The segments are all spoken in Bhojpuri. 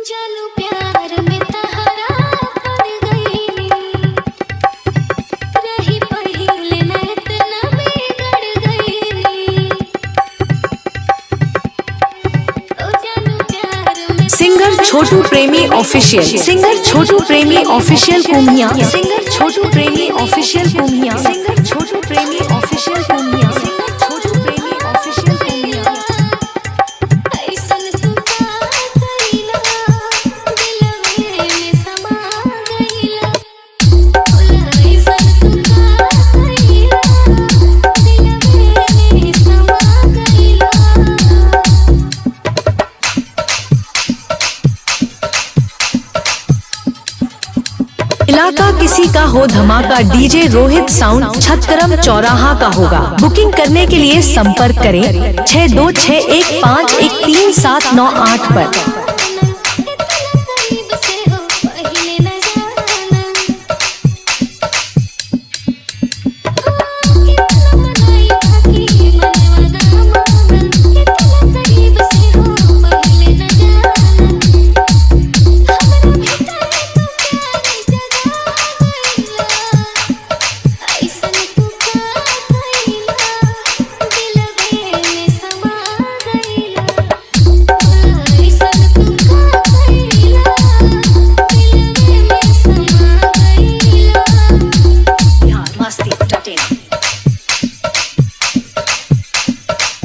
जानू प्यार में तहरा पड़ गईली, रही पहिले न इतना बिगड़ गईली। ओ जानू प्यार में सिंगर छोटू प्रेमी ऑफिशियल, सिंगर छोटू प्रेमी ऑफिशियल कुम्हिया, सिंगर छोटू प्रेमी ऑफिशियल कुम्हिया, सिंगर छोटू प्रेमी ऑफिशियल कुम्हिया, सिंगर छोटू प्रेमी ऑफिशियल कुम्हिया। ऐसन तू का कइला, दिलवे में समा गइला। ऐसन तू का कइला, दिलवे में समा गइला। इलाका किसी का हो धमाका, डीजे रोहित साउंड छतरम चौराहा का होगा। बुकिंग करने के लिए संपर्क करें 6261513798 पर।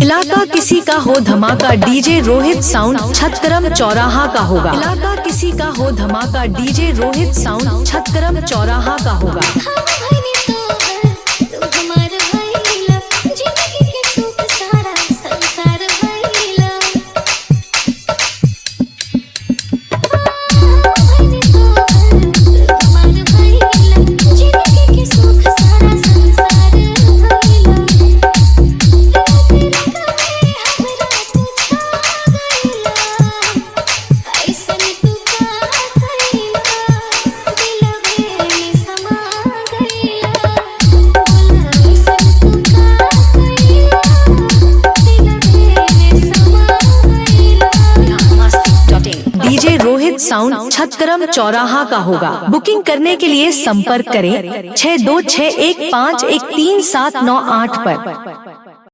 इलाका किसी का हो धमाका, डीजे रोहित साउंड छतरम चौराहा का होगा। इलाका किसी का हो धमाका, डीजे रोहित साउंड छतरम चौराहा का होगा। डीजे रोहित साउंड छतरम चौराहा का होगा। बुकिंग करने के लिए संपर्क करें 6261513798 पर।